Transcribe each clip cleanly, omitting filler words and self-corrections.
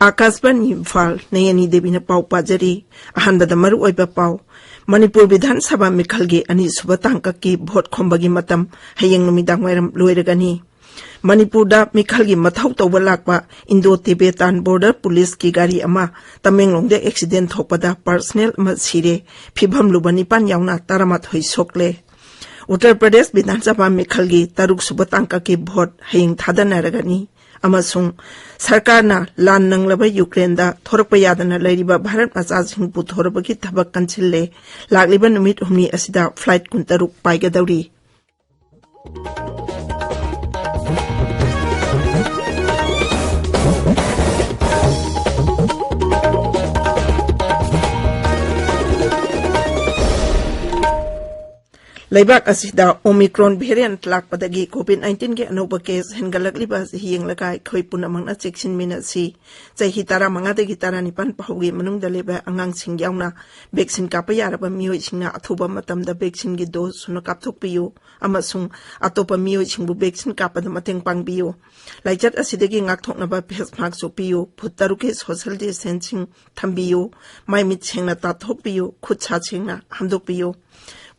आकाशवाणी इम्फाल नयनी देवी ने पाव पाजरी अहनबद मरु ओइबा पाव मणिपुर विधानसभा मिखलगी अनि सुब तांककी भोट खोंबगी मतम हयेंग नुमिदांग वायरम लोइरगनी मणिपुरदा मिखलगी मथौ तौबा लाकपा इंडो तिबेतान बॉर्डर पुलिस की गाड़ी अमा तमेंगलोंगदे एक्सीडेंट थोकपदा पर्सनल अमा सिरे फिभम लुबनी पान यावना तारामाथोइ सोकले उत्तर प्रदेश विधानसभा मिखलगी तरुक सुब तांककी भोट हयेंग थादनरगनी अमसुंग सरकारना लान नंगलबा यूक्रेनदा थोरकपा यादना लैरिबा भारत मचासिंग पुथोरबगी थबक कंसिल्ले लागलिबा नुमित हुमनी असिदा फ्लाइट कुंतरुक पाइगदौरी लैबाक असिदा ओमिक्रॉन वेरिएंट लाकपदगी कोविड-19 के अनोबा केस हेंगलकलिबा हियेंगलका खै पुनमंगना चेक्सिन मिनसी चहि 15 दगी 19 पहुगी मनुंगदा लेबा अंगांगसिंग यावना वैक्सीन कापा यारबा मियोइसिंगना अथुबा मतमदा वैक्सीन गी डोज सुन कापथोकपियो अमसुंग अतोपा मियोइसिंगबु वैक्सीन कापदा मतेंग पांगबियो लाइचत असिदगी ngaktoknaba फेस मास्क सोपियो फुत्तरुके सोशल डिस्टेंसिंग थंबियो माइमित सेंगना ताथोकपियो खुद साछेंगना हमदोकपियो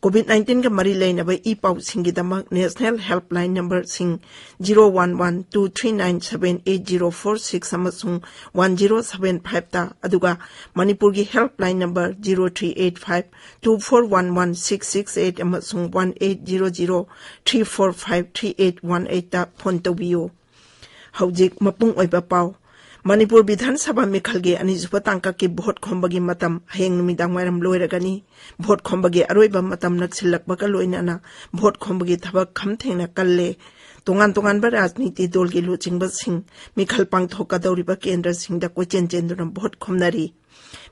कोविड-19 के मरी लेनब ई पाउ सिंगिदमक नेशनल हेल्पलाइन नंबर सिंग 01123978046 अमसुंग 1075 ता अदुगा मणिपुर की हेल्पलाइन नंबर 0385241166 अमसुंग 180034531818 ता फोन तौबियो हौजिक मपुंग ओइबा पाउ मणिपुर विधानसभा मिखलगी अनिजुब तांककी भोट खोंबगी मतम हयेंग नुमिदांग वायरम लोइरगनी भोट खोंबगी अरोइबा मतम नक्सिलकबगा लोइनाना भोट खोंबगी थबक खमथेंगना कल्ले तोंगान तोंगानबा राजनीति दलगी लुचिंगबसिंग मिखल पांगथोकदौरिबा केंद्रसिंगदा कोइचेन चेंदुना भोट खोमनारी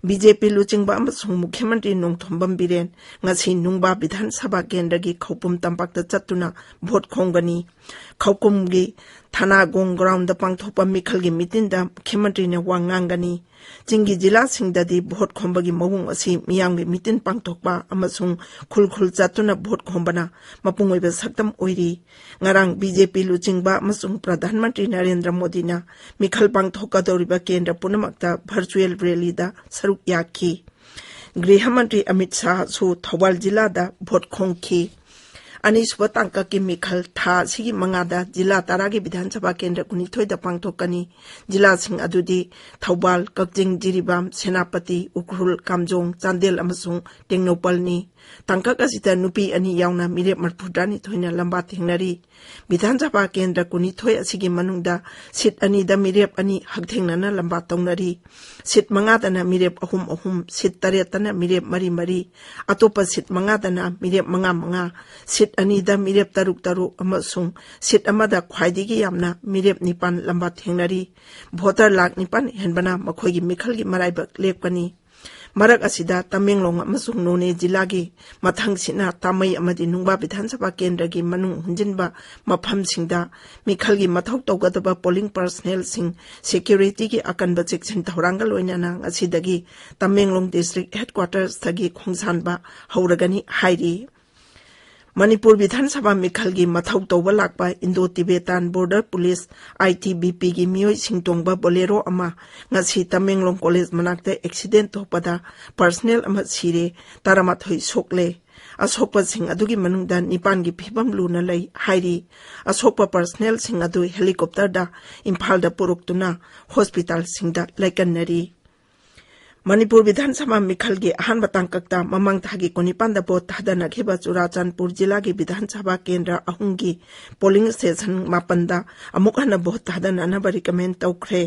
बीजेपी लुचिंगबा अमसुंग मुख्यमंत्री नोंगथोंबम बिरेन ngasi नुंगबा विधानसभा केंद्रगी खौपुम तंपाकता चत्तुना भोट खोंगनी खौकुमगी थाना गोंग ग्राउंड पांगथोपा मिखलगी मिटिंदा मुख्यमंत्री ने वांगांगनी चिंगी जिला सिंगददी भोट खोंबगी मवुंग असि मियांगी मिटिन पांगथोपा अमसुंग खुलखुल चत्तुना भोट खोंबना मपुंग ओइबा सक्तम ओइरी ngarang बीजेपी लुचिंगबा अमसुंग प्रधानमंत्री नरेंद्र मोदी ना मिखल पांगथोकदौरिबा केंद्र पुनमक्ता वर्चुअल रैलीदा सरुक याखी गृह मंत्री अमित शाह सु थौबाल जिला दा भोट खोंखी अनिसुब तांककी मिखल था सिगी मंगादा जिला तारागी विधानसभा केंद्र कुनिथोइदा पांगथोकनी जिला सिंह अदुदी थौबाल कक्जिंग जिरिबाम सेनापति उखरुल कामजोंग चांदेल अमसुंग टेंगनोपलनी तांकक असिदा नुपी अनि यावना मिरेप मरफुदानी थोइना लंबा थेंगनरी विधानसभा केंद्र कुनिथोइ असिगी मनुंगदा सीट अनिदा मिरेप अनि हकथेंगना लंबा तौनरी सीट मंगादना मिरेप अहुम अहुम सीट तरेतना मिरेप मरी मरी अतोपा सीट मंगादना मिरेप मंगा मंगा सीट अनिदा मिरेप तरुक तरुक अमसुंग सीट अमदा ख्वाइदिगी यामना मिरेप निपान लंबा थेंगनरी भोटर लाख निपान हेनबना मखोइगी मिखलगी मराइबक लेपकनी मरक असिदा तमेंगलोंग अमसुंग नोने जिलागी मथंगसिना तामई अमदि नुंगबा विधानसभा केंद्रगी मनुंग हुंजिनबा मफमसिंगदा मिखलगी मथौ तौगदबा पोलिंग पर्सनल सिंग सिक्योरिटी की अकनबा चेक्सिन थौरांगा लोइनाना असिदगी तमेंगलोंग डिस्ट्रिक्ट हेडक्वार्टर्स थगी खोंसानबा हौरगनी हाइरी मणिपुर विधानसभा मिखलगी मथौ तौबा Lakpa Indo तिबेतान border police ITBP की मियोइ सिंगतोंगबा बोलेरो अमा ngasi Tamenglong college मनाक्ता accident थोपदा personal अमा सिरे तारामाथोइ सोकले असोकपा सिंग अदुगी मनुंगदा निपान की फिबम लुना लई हाइरी असोकपा पर्सनल सिंग अदु हेलीकॉप्टर दा इम्फाल दा पुरुक्तुना हॉस्पिटल सिंगदा लाइकनरी मणिपुर विधानसभा मिखलगी अहानबा तांककता ममंग थागी कोनिपान दा भोट थादनखेबा चुराचांदपुर जिला की विधानसभा केंद्र अहुंगी पोलिंग स्टेशन मापंदा अमुक हन भोट थादननबा रिकमेंड तौख्रे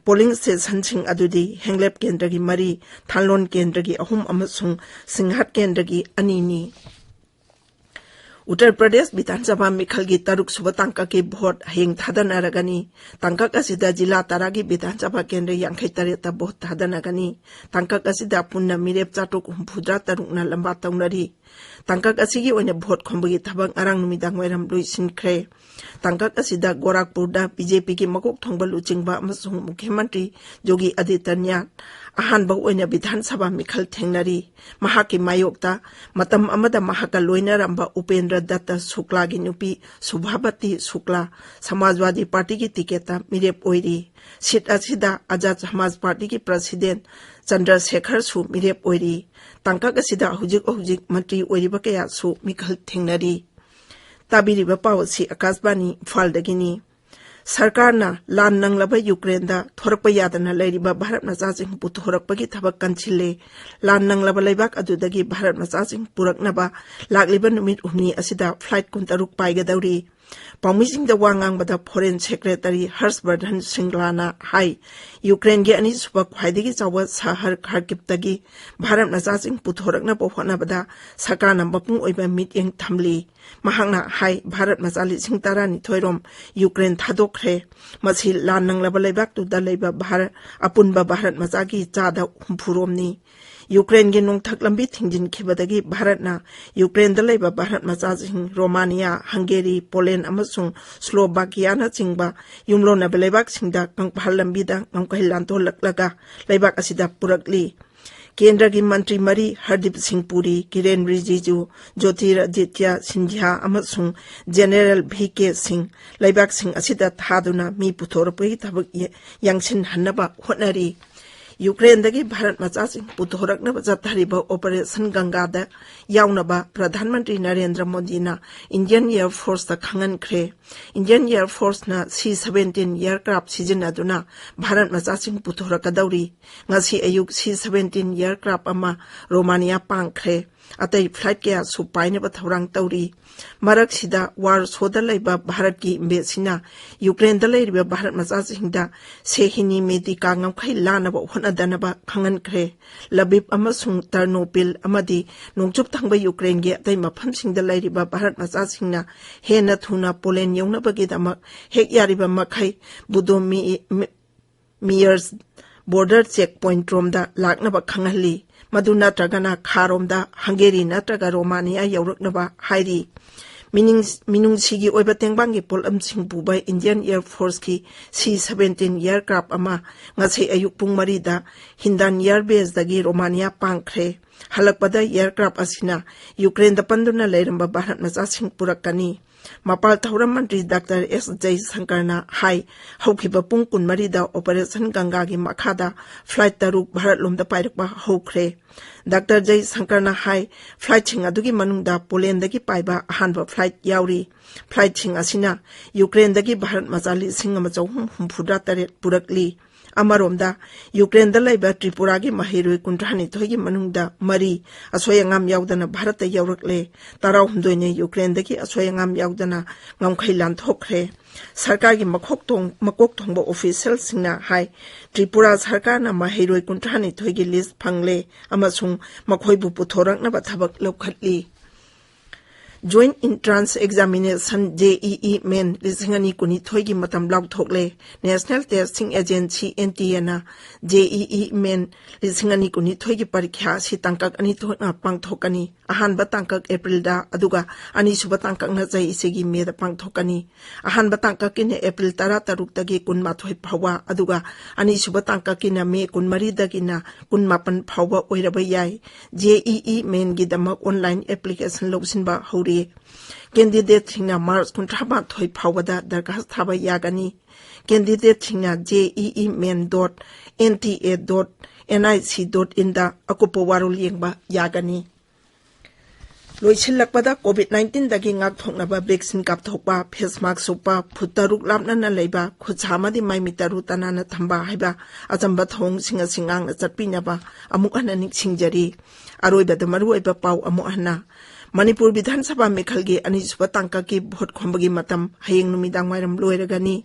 पोलिंग स्टेशन सिंग अदुदी हेंगलेप केंद्र की मरी थानलोन केंद्र की अहुम अमसुंग सिंघाट केंद्र की अनीनी उत्तर प्रदेश विधानसभा मिखलगी तरुक सुब तांककी भोट हयेंग थादनरगनी तांकक असिदा जिला तारागी विधानसभा केंद्र 53 भोट थादनगनी तांकक असिदा पुन्ना मिरेप 453 लंबा तौनरी Tangkak asigi oina vote khombagi thabak arang numidang wairam loisinkhre. Tangkak asida Gorakhpurda BJP ki makok thongba luchingba amasung Mukhyamantri Yogi Adityanath ahanba oina Vidhan Sabha mikhal thengnari. Mahaki mayokta matam amada mahaka loinaramba Upendra Datta Shukla gi nupi Subhabati Shukla Samajwadi Party ki tiketa mirep oiri. Sit asida Azad Samaj Party ki President Chandrasekhar su mirep oiri. Tangkak asida hujik mantri oiriba kaya su mikhal thengnari. Tabiriba pawasi Akashbani Imphaldagini. Sarkarna lan nanglaba Ukraine da thorakpa yadana lairiba Bharat Machasing puthorakpagi thabak kanchille. Lan nanglaba laibak adudagi Bharat Machasing puraknaba lagliba numit humni asida flight kuntaruk paigadauri. Paumising da wangang bada Foreign Secretary Harshvardhan Shringlana hai Ukraine ge ani suba khwaidagi chawa sahar Kharkivdagi Bharat Machasing puthorakna pohona bada sakana mapung oiba meeting thamli. Mahangna hai Bharat Machali singtara ni thoirom Ukraine thadokre masi lan nanglaba laibak tu da laiba Bharat apunba Bharat Machagi chada humpuromni. Ukraine ge nongthak lambi thingjin khibadagi Bharatna Ukraine da laiba Bharat Machasing Romania, Hungary, Poland amasung Slovakia na chingba yumlona belaibak singda kangphal lambi da ngangkailan to laklaga laibak asida purakli. Kendra ki Mantri Mari Hardip Singh Puri, Kiren Rijiju, Jyotiraditya Sindhya amasung General V.K. Singh laibak sing asida thaduna mi puthorapagi thabak yangsin hannaba hotnari. Ukraine dagi Bharat Machasing puthoraknaba jathariba Operation Gangada yaunaba Pradhan Mantri Narendra Modi na Indian Air Force da khangankre. Indian Air Force na C-17 aircraft sizinaduna Bharat Machasing puthorakadauri. Ngasi ayuk C-17 aircraft ama Romania pangkre. Atay flight kaya supainaba thaurang tauri. Marak sida war soda laiba Bharat ki imbesina Ukraine da laiba Bharat Machasing da sehini medika ngamkhai lanaba honadanaba khangankre. Labib amasung Ternopil amadi nongchup thangba Ukraine ge atay maphamsing da laiba Bharat Machasing na hena thuna Poland yaunabagi damak hek yariba makhai Budomi Miers border checkpoint rom da laknaba khangali. Maduna Tragana Karomda, Hungary Natraga Romania Yauraknaba Hairi. Minung Sigi Oibatenbangi Polam Singpu by Indian Air Force ki C-17 aircraft ama ngase ayukpung marida Hindan Airbase dagi Romania pangkre. Halakpada aircraft asina Ukraine da panduna lairamba Bharat Machasing purakani. Mapal Thauram Mantri Dr. S. J. Sankarna hai haukiba pung kun marida Operation Ganga gi makhada flight taruk Bharat lomda pairakba haukre. Dr. J. Sankarna hai flight ching adugi manungda Poland dagi paiba ahanba flight yauri. Flight ching asina Ukraine dagi Bharat Machali singama chauhum humphuda taret purakli. Amaromda Ukraine da laiba Tripura gi mahiroi kuntrani thoigi manungda mari asoyangam yaudana Bharata yaurakle. Tarau humdoine Ukraine dagi asoyangam yaudana ngamkhailan thokre. Sarkar gi makok thongba official singna hai Tripura sarkar na mahiroi kuntrani thoigi list phangle amasung makhoibu puthorakna ba thabak lokhatli. Joint Entrance Examination JEE Main Lisingani Kuni Thoigi Matam Lauk Thokle National Testing Agency NTA na JEE Main Lisingani Kuni Thoigi Parikha si tangkak ani thona pangthokani ahanba tangkak April da aduga ani suba tangkak na jai isegi me da pangthokani ahanba tangkak in April tara taruk dagi kun mathoi phawa aduga ani suba tangkak in me kun mari dagi na kun mapan phawa oiraba yai JEE Main gi damak online application lobsinba hori. Candidate China Mars Kuntraba Thoi Pawada Darkas Thaba Yagani. Candidate China JEE-men.nta.nic.in da Akupo Warul Yengba Yagani. Loisil Lakpada COVID-19 dagi ngak thoknaba vaccine kap thokpa face mask sopa phutaruk lapna na leiba khuchama di mai mitaru tanana thamba haiba achamba thong singa singang na chatpinaba amuk ananik singjari aroiba da maru oiba pau amu ana Manipur Vidhan Sabha Mikhalgi ani suba tangka ki vote khombagi matam hayeng numidang mairam loiragani.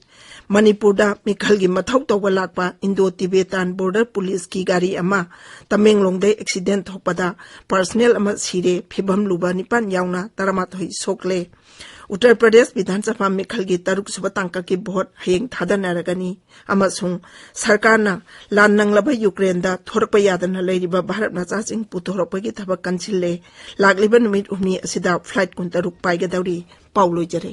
Manipur da Mikhalgi mathau tawba lakpa Indo-Tibetan Border Police ki gari ama Tamenglong dai accident thokpada personnel ama sire phibam luba nipan yauna taramathoi sokle. Uttar Pradesh विधानसभा मिखल की तरुक सुब तांका की vote हयेंग थादनरगनी अमसुंग सरकारना लान नंगलब Ukraine दा थोरप यादना लेरिबा Bharat मचासिंग पुथोरपगी थबक कंसिल्ले लागलिबा नुमित उमनी असिदा flight कुंतरुक पाइगदौरी पाउलोइजरे।